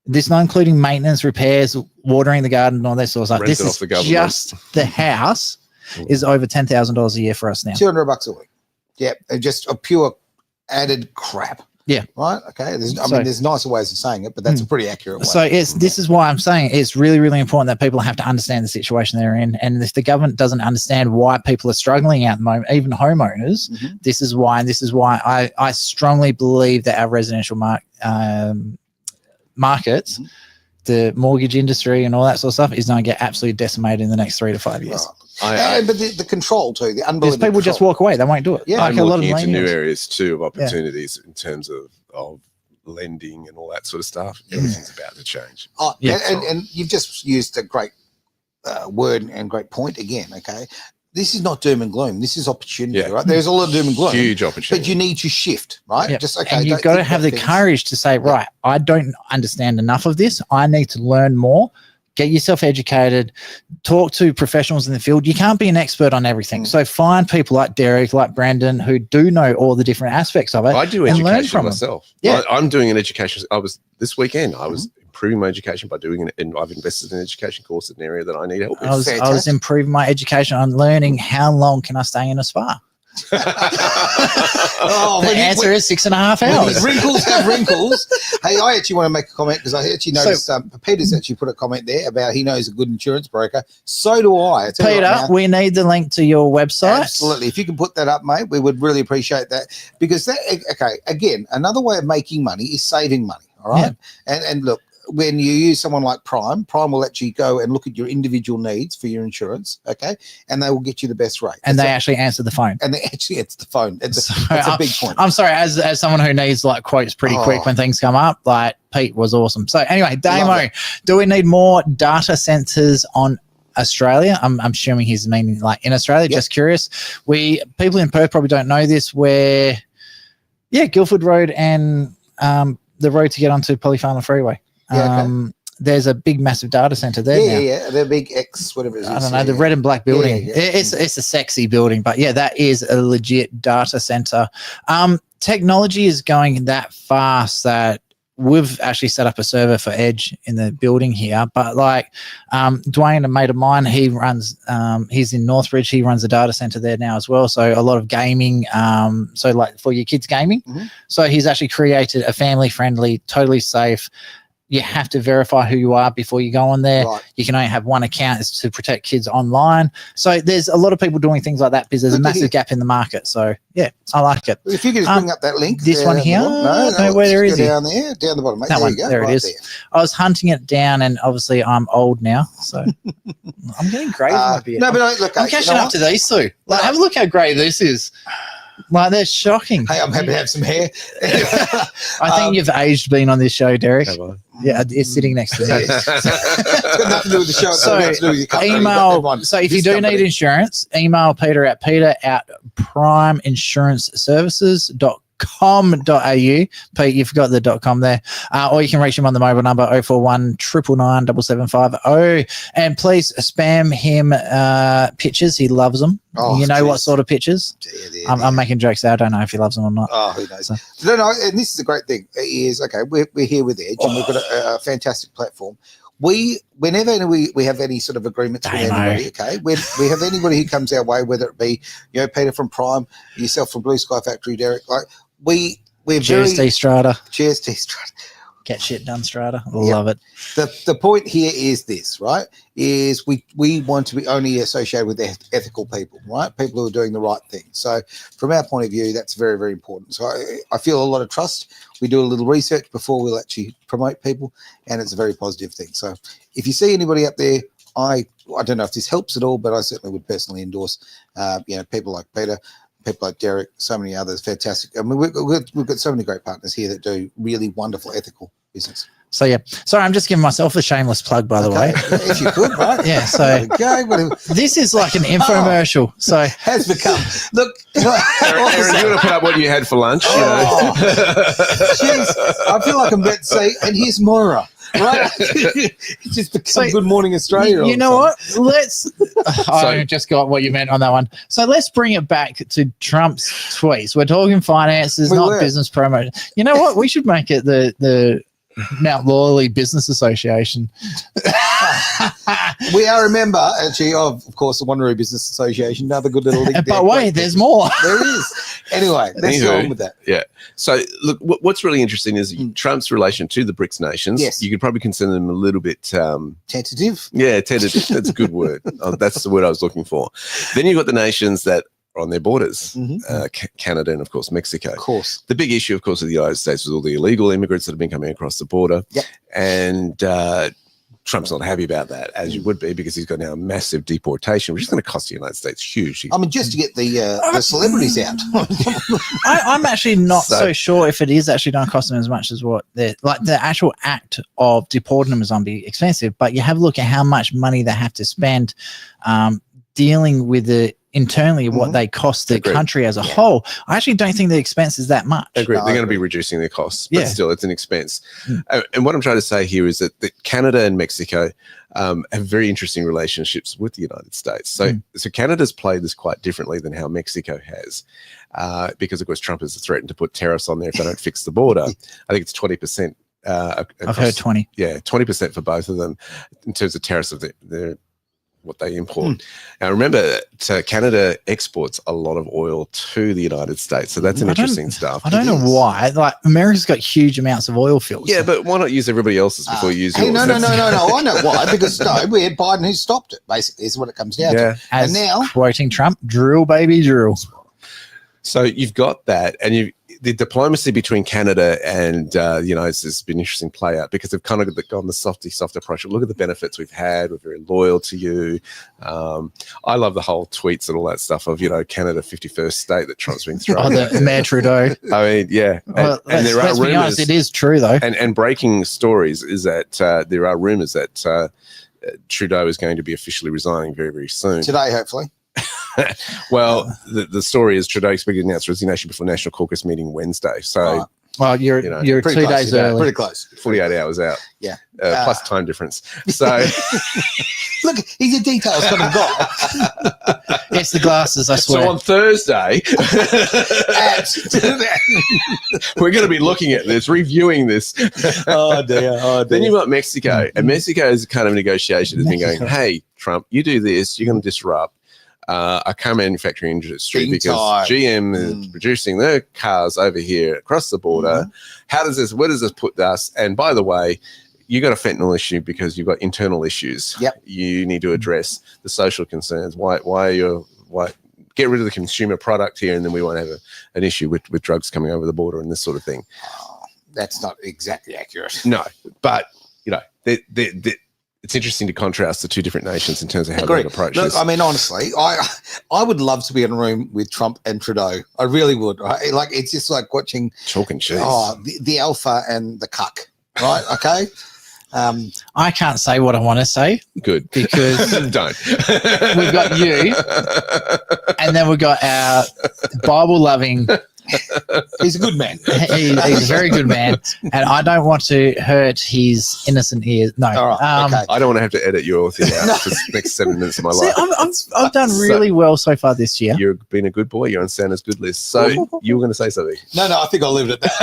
This not including maintenance, repairs, watering the garden, and all that sort of stuff. This is just the house is over $10,000 a year for us now. $200 a week. Just a pure added crap. Right. Okay. There's nicer ways of saying it, but that's a pretty accurate way. So this is why I'm saying it's really, really important that people have to understand the situation they're in. And if the government doesn't understand why people are struggling at the moment, even homeowners, this is why. And this is why I strongly believe that our residential markets, the mortgage industry and all that sort of stuff is going to get absolutely decimated in the next 3 to 5 years. But the control too, the unbelievable people just walk away. They won't do it. I'm looking into new areas too of opportunities in terms of lending and all that sort of stuff. Everything's about to change. And you've just used a great word and great point again, okay? This is not doom and gloom. This is opportunity, right? There's a lot of doom and gloom. Huge opportunity. But you need to shift, right? And you've got to have the courage to say, right, I don't understand enough of this. I need to learn more. Get yourself educated. Talk to professionals in the field. You can't be an expert on everything. So find people like Derek, like Brandon, who do know all the different aspects of it. I do and learn education from myself. them. I'm doing an education. This weekend, I was improving my education by doing it, and I've invested in an education course in an area that I need help with. I was improving my education on learning how long can I stay in a spa. The answer is 6.5 hours. Wrinkles have wrinkles. Hey, I actually want to make a comment because I actually noticed Peter's actually put a comment there about he knows a good insurance broker. So do I. Peter, we need the link to your website. Absolutely. If you can put that up, mate, we would really appreciate that, because again, another way of making money is saving money. All right. And look, when you use someone like Prime will actually go and look at your individual needs for your insurance, okay? And they will get you the best rate. And they actually answer the phone. It's the phone. That's a big point. I'm sorry, as someone who needs like quotes pretty quick when things come up, like Pete was awesome. So anyway, Damo, do we need more data centers on Australia? I'm assuming he's meaning like in Australia. Just curious. People in Perth probably don't know this, where Guildford Road and the road to get onto Polyfarmer Freeway. There's a big, massive data center there now. They're big X, whatever it is. I don't know, the red and black building. It's a sexy building, but that is a legit data center. Technology is going that fast that we've actually set up a server for Edge in the building here. But like Dwayne, a mate of mine, he runs, he's in Northbridge. He runs a data center there now as well. So a lot of gaming. So like for your kids gaming. So he's actually created a family friendly, totally safe You have to verify who you are before you go on there. Right. You can only have one account is to protect kids online. So there's a lot of people doing things like that because there's a massive gap in the market. So yeah, I like it. If you could just bring up that link. This one here? No, where is it? Down there, down the bottom, mate. That There one. you go. There it Right is. there. I was hunting it down, and obviously I'm old now, so I'm getting grey in my beard. No, but look, I'm catching up to these two. Like, have a look how grey this is. Like, they're shocking. Hey, I'm happy to have some hair. I think you've aged being on this show, Derek. Have I? Yeah, it's sitting next to me. It's got nothing to do with the show. It's got nothing to do with your company. Email. So if you do need insurance, email Peter at primeinsuranceservices.com.au. Pete, you've got the .com there. Or you can reach him on the mobile number 041 999 7750. And please spam him pictures. He loves them. Oh, you know geez. what sort of pictures? I'm making jokes there. I don't know if he loves them or not. Oh, who knows? No, and this is the great thing is, okay, we're here with Edge, and we've got a fantastic platform. Whenever we have any sort of agreements with anybody, okay, we have anybody who comes our way, whether it be, you know, Peter from Prime, yourself from Blue Sky Factory, Derek, like we're Cheers, very... T Strata. Cheers, T Strata. Get shit done, Strata. Love it. The point here is this, right? Is we want to be only associated with ethical people, right? People who are doing the right thing. So from our point of view, that's very, very important. So I feel a lot of trust. We do a little research before we'll actually promote people, and it's a very positive thing. So if you see anybody up there, I don't know if this helps at all, but I certainly would personally endorse, people like Peter, people like Derek, so many others, fantastic. I mean, we've got so many great partners here that do really wonderful ethical business. So yeah, sorry, I'm just giving myself a shameless plug, by the way. If you could, right? Yeah. So this is like an infomercial. So has become. Look, Aaron, you want to put up what you had for lunch? Jeez, I feel like I'm about to say, and here's Moira. Right, it's just become Good Morning Australia. You know what? I just got what you meant on that one. So let's bring it back to Trump's tweets. We're talking finances, not business promotion. You know what? We should make it the Mount Lawley Business Association. We are a member, actually, of course, the Wanneroo Business Association. Another good little link. But wait, there's more. There is. Anyway, let's go on with that. Yeah. So, look, what's really interesting is Trump's relation to the BRICS nations. Yes. You could probably consider them a little bit... tentative? Yeah, tentative. That's a good word. That's the word I was looking for. Then you've got the nations that are on their borders, Canada and, of course, Mexico. Of course. The big issue, of course, of the United States was all the illegal immigrants that have been coming across the border. Yep. And Trump's not happy about that, as you would be, because he's got now a massive deportation, which is going to cost the United States huge. I mean, just to get the celebrities out. I'm actually not so sure if it is actually going to cost them as much as what the actual act of deporting them is going to be expensive. But you have a look at how much money they have to spend dealing with the internally what they cost the country as a whole. I actually don't think the expense is that much. Agreed. They're going to be reducing their costs, but still it's an expense. And what I'm trying to say here is that Canada and Mexico have very interesting relationships with the United States. So Canada's played this quite differently than how Mexico has, because of course Trump has threatened to put tariffs on there if they don't fix the border. I think it's 20%. I've heard 20. Yeah, 20% for both of them in terms of tariffs of what they import. Now, remember that Canada exports a lot of oil to the United States, so that's an interesting stuff. I don't know why. Like, America's got huge amounts of oil fields. Yeah, but why not use everybody else's before you use yours? No. I know why. Because we had Biden who stopped it, basically, is what it comes down to. And now, quoting Trump, drill, baby, drill. So you've got that, and the diplomacy between Canada and the United States has been interesting play out, because they've kind of gone the soft approach. Look at the benefits we've had. We're very loyal to you. I love the whole tweets and all that stuff of, Canada 51st state that Trump's been throwing. The Mayor Trudeau. I mean, yeah. Well, and there are rumors. Honest, it is true, though. And breaking stories is that there are rumors that Trudeau is going to be officially resigning very, very soon. Today, hopefully. Well, the story is Trudeau expected to announce resignation before National Caucus meeting Wednesday. So, well, you're 2 days early, pretty close, 48 hours out. Yeah, plus time difference. So, look, he's a details kind of guy. It's the glasses, I swear. So on Thursday, we're going to be looking at this, reviewing this. Oh dear. Then you've got Mexico, and Mexico's kind of negotiation has been going, hey, Trump, you do this, you're going to disrupt a car manufacturing industry because GM is producing their cars over here across the border. Where does this put us? And by the way, you got a fentanyl issue because you've got internal issues. Yep. You need to address the social concerns. Why get rid of the consumer product here, and then we won't have an issue with drugs coming over the border and this sort of thing. That's not exactly accurate. No, but it's interesting to contrast the two different nations in terms of how they approach this. I mean, honestly, I would love to be in a room with Trump and Trudeau. I really would. Right? Like, it's just like watching chalk and cheese. The alpha and the cuck. Right? Okay. I can't say what I want to say. Good. Because don't. We've got you, and then we've got our Bible-loving. He's a good man. He's a very good man, and I don't want to hurt his innocent ears. No, all right, okay. I don't want to have to edit your thing out for the next 7 minutes of my life. I've done really well so far this year. You've been a good boy. You're on Santa's good list. So you were going to say something? No, I think I'll leave it at that.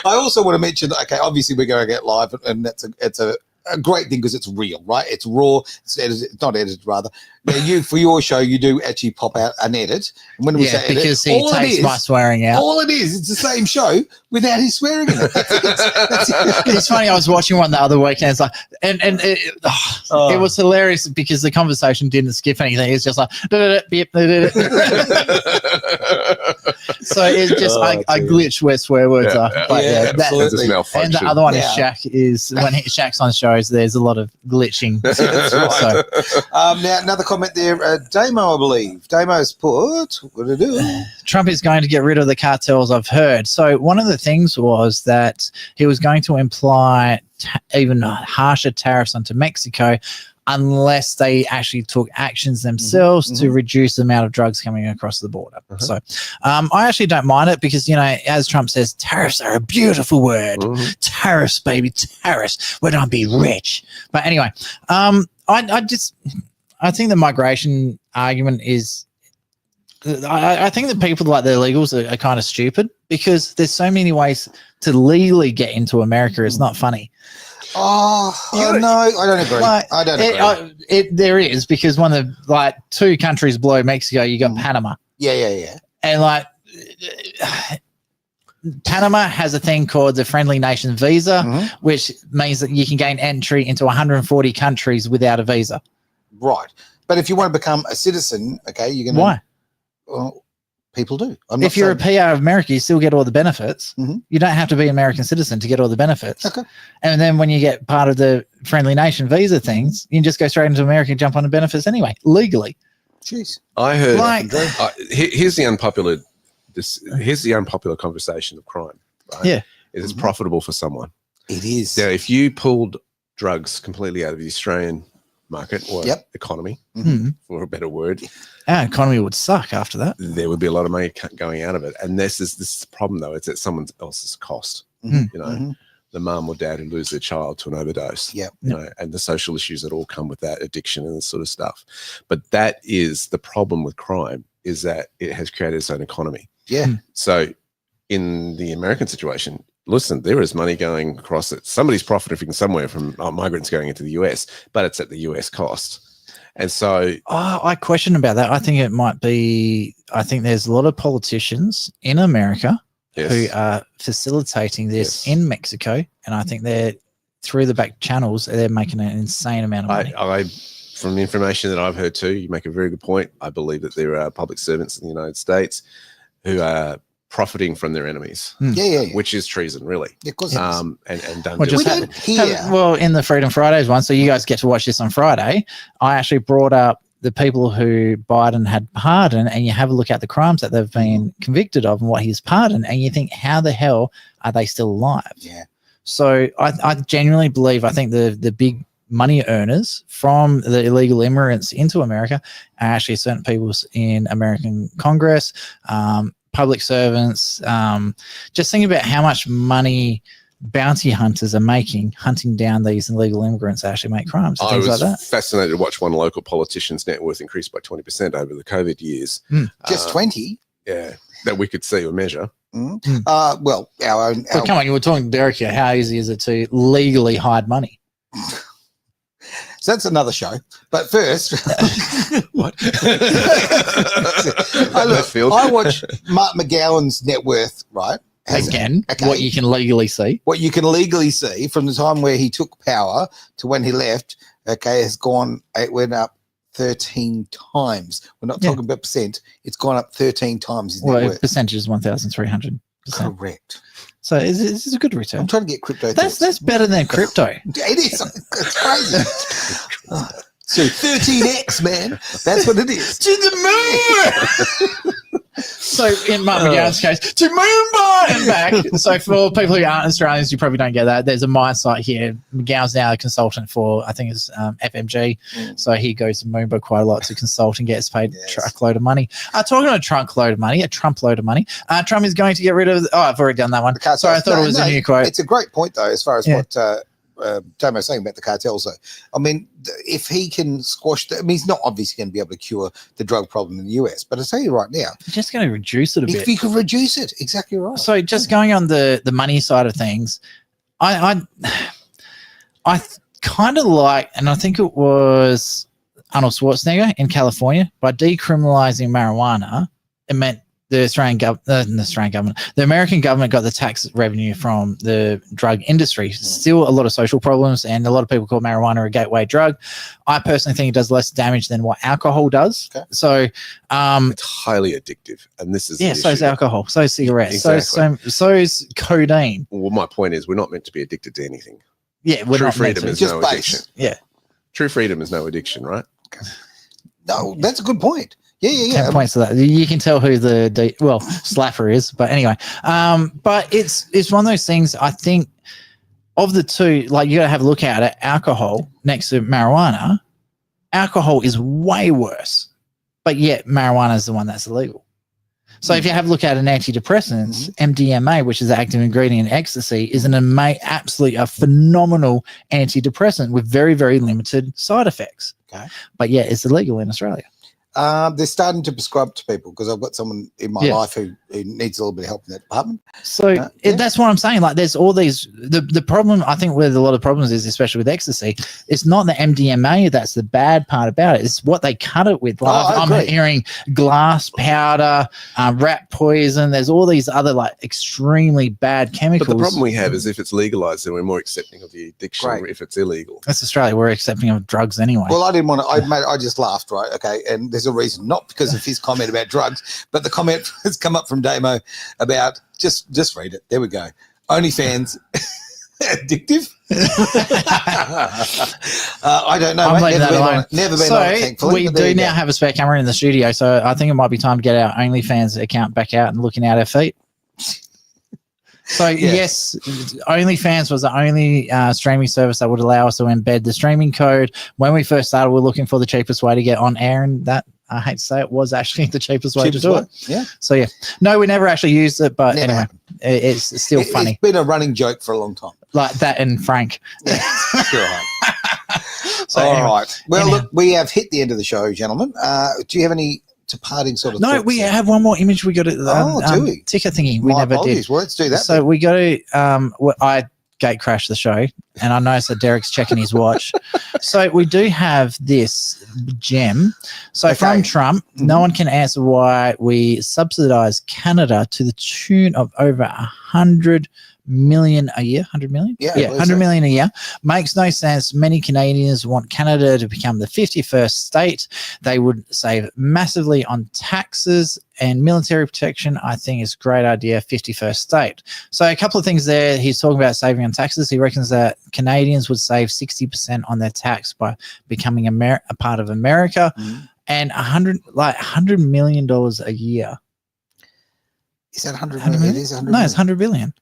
I also want to mention that, okay, obviously we're going to get live, and it's a great thing because it's real, right? It's raw. It's edited, not edited, rather. Now, for your show, you do actually pop out an edit. And when we say edit, because he takes my swearing out. All it is, it's the same show without his swearing in it. It's funny. I was watching one the other week, and it's like, it was hilarious because the conversation didn't skip anything. It's just like, so it's just I glitch where swear words are. But absolutely. And the other one is Shaq. Is when Shaq's on shows, there's a lot of glitching. So, now another comment there, Damo, I believe. Damo's put, what did it do? Trump is going to get rid of the cartels, I've heard. So one of the things was that he was going to imply even harsher tariffs onto Mexico unless they actually took actions themselves to reduce the amount of drugs coming across the border. So I actually don't mind it because, as Trump says, tariffs are a beautiful word. Tariffs, baby, tariffs. We're going to be rich. But anyway, I think the migration argument is, I think that people like the illegals are kind of stupid because there's so many ways to legally get into America. It's not funny. No, I don't agree. I don't agree. There is, because one of the two countries below Mexico, you got Panama. Yeah. And Panama has a thing called the Friendly Nation Visa, which means that you can gain entry into 140 countries without a visa. Right. But if you want to become a citizen, okay, you're going to... Why? Well, people do. If you're a PR of America, you still get all the benefits. You don't have to be an American citizen to get all the benefits. Okay. And then when you get part of the Friendly Nation visa things, you can just go straight into America and jump on the benefits anyway, legally. Jeez. I heard... here's the unpopular conversation of crime. Right? Yeah. It is profitable for someone. It is. Now, if you pulled drugs completely out of the Australian market or economy, for a better word, our economy would suck after that. There would be a lot of money going out of it, and this is the problem, though. It's at someone else's cost. The mum or dad who lose their child to an overdose. And the social issues that all come with that, addiction and this sort of stuff. But that is the problem with crime, is that it has created its own economy. So in the American situation, listen, there is money going across it. Somebody's profiting somewhere from migrants going into the US, but it's at the US cost. And so I question about that. I think it might be, I think there's a lot of politicians in America who are facilitating this in Mexico. And I think they're, through the back channels, they're making an insane amount of money. From the information that I've heard too, you make a very good point. I believe that there are public servants in the United States who are profiting from their enemies, which is treason, really. Yeah, of course. And done. Well, in the Freedom Fridays one, so you guys get to watch this on Friday. I actually brought up the people who Biden had pardoned, and you have a look at the crimes that they've been convicted of and what he's pardoned, and you think, how the hell are they still alive? Yeah. So I genuinely believe, I think the big money earners from the illegal immigrants into America are actually certain people in American Congress, public servants. Just think about how much money bounty hunters are making hunting down these illegal immigrants that actually make crimes and things like that. I was fascinated to watch one local politician's net worth increase by 20% over the COVID years. Just 20? Yeah, that we could see or measure. Well, our own... But come on, you were talking, Derek, here. How easy is it to legally hide money? So that's another show. But first, what? I watch Mark McGowan's net worth, right? again, what you can legally see. What you can legally see from the time where he took power to when he left, okay, it went up 13 times. We're not talking about percent. It's gone up 13 times. His net worth. Percentage is 1,300%. Correct. So it's a good return. I'm trying to get crypto. That's better than crypto. It is. It's crazy. So 13x, man. That's what it is. To the moon. So in Mark McGowan's case, to Moomba and back. So for people who aren't Australians, you probably don't get that. There's a mine site here. McGowan's now a consultant for, I think it's FMG. So he goes to Moomba quite a lot to consult and gets paid a truckload of money. Talking on a Trump load of money. Trump is going to get rid of. I've already done that one. Sorry, I thought it was a new quote. It's a great point though, as far as what Tomo was saying about the cartels. Though, I mean, if he can squash, he's not obviously going to be able to cure the drug problem in the US. But I tell you right now, he's just going to reduce it a bit. If he could reduce it, exactly right. So just going on the money side of things, I kind of like, and I think it was Arnold Schwarzenegger in California, by decriminalizing marijuana, it meant the American government got the tax revenue from the drug industry. Still a lot of social problems, and a lot of people call marijuana a gateway drug. I personally think it does less damage than what alcohol does. Okay. So it's highly addictive, and this is so is alcohol, so is cigarettes, so is codeine. Well, my point is, we're not meant to be addicted to anything. Yeah, we're True not freedom meant is to. no addiction. Yeah, true freedom is no addiction, right? No, that's a good point. Yeah. 10 points to that. You can tell who the Slapper is, but anyway. But it's one of those things. I think of the two, like, you got to have a look at it. Alcohol next to marijuana, alcohol is way worse, but yet marijuana is the one that's illegal. So if you have a look at an antidepressant, MDMA, which is the active ingredient in ecstasy, is absolutely a phenomenal antidepressant with very, very limited side effects. Okay, but yeah, it's illegal in Australia. They're starting to prescribe to people, because I've got someone in my life who needs a little bit of help in that department. So that's what I'm saying. Like, there's all these. The problem, I think, with a lot of problems is, especially with ecstasy, it's not the MDMA that's the bad part about it. It's what they cut it with. Like, I'm hearing glass powder, rat poison. There's all these other, like, extremely bad chemicals. But the problem we have is, if it's legalized, then we're more accepting of the addiction. If it's illegal, that's Australia. We're accepting of drugs anyway. Well, I didn't want to. I just laughed, right? Okay, and there's a reason, not because of his comment about drugs, but the comment has come up from Damo about just read it. There we go. OnlyFans addictive. I don't know. I'm leaving that alone. Never been on it, thankfully. We do now have a spare camera in the studio, so I think it might be time to get our OnlyFans account back out and looking at our feet. So yes, OnlyFans was the only streaming service that would allow us to embed the streaming code. When we first started, we were looking for the cheapest way to get on air, and that, I hate to say, it was actually the cheapest way to do it. Yeah. So yeah, no, we never actually used it, but anyway, it's still funny. It's been a running joke for a long time. Like that and Frank. Yeah, sure. So all right. Well, look, we have hit the end of the show, gentlemen. Do you have any departing sort of? No, we have one more image. We got to do we? ticker thingy. We never did. Well, let's do that. So we go to I gate crashed the show, and I noticed that Derek's checking his watch. So we do have this gem. So from Trump, no one can answer why we subsidize Canada to the tune of over 100 million a year. 100 million? Yeah, 100 million a year. Makes no sense. Many Canadians want Canada to become the 51st state. They would save massively on taxes and military protection. I think it's a great idea, 51st state. So a couple of things there. He's talking about saving on taxes. He reckons that Canadians would save 60% on their tax by becoming a part of America, and $100 million a year. Is that 100 million? It is 100 million. No, it's 100 billion.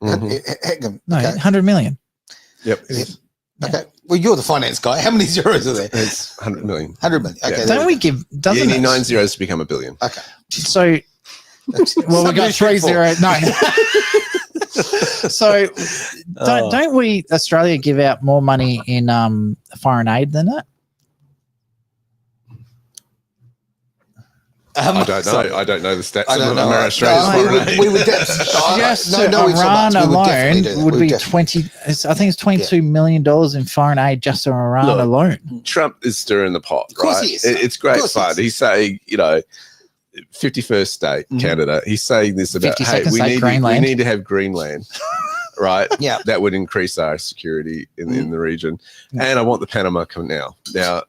No, 100 million. Yep. Okay. Well, you're the finance guy. How many zeros are there? It's 100 million. 100 million. Okay. Don't we give? You need 9 zeros to become a billion. Okay. So, well, we got 3 zeros. No. So, don't we, Australia, give out more money in foreign aid than that? I don't know. I don't know the stats of Australia's we would just Iran alone would be 20. I think it's $22 million in foreign aid just to Iran alone. Trump is stirring the pot, right? Of course he is. It's great fun. He's saying, 51st state, Canada. He's saying this about, hey, 52nd we state, need Greenland. to have Greenland, right? Yeah. That would increase our security in the region. And I want the Panama Canal. Now,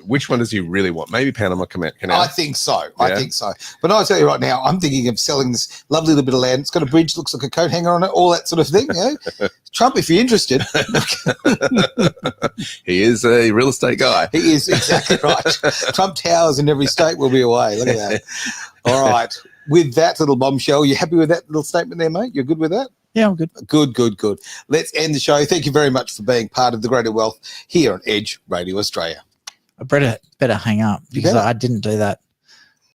which one does he really want? Maybe Panama Canal. I think so. I think so. But I'll tell you right now, I'm thinking of selling this lovely little bit of land. It's got a bridge, looks like a coat hanger on it, all that sort of thing. You know? Trump, if you're interested. He is a real estate guy. He is exactly right. Trump Towers in every state will be away. Look at that. All right. With that little bombshell, you happy with that little statement there, mate? You're good with that? Yeah, I'm good. Good. Let's end the show. Thank you very much for being part of the Greater Wealth here on Edge Radio Australia. I better hang up because I didn't do that.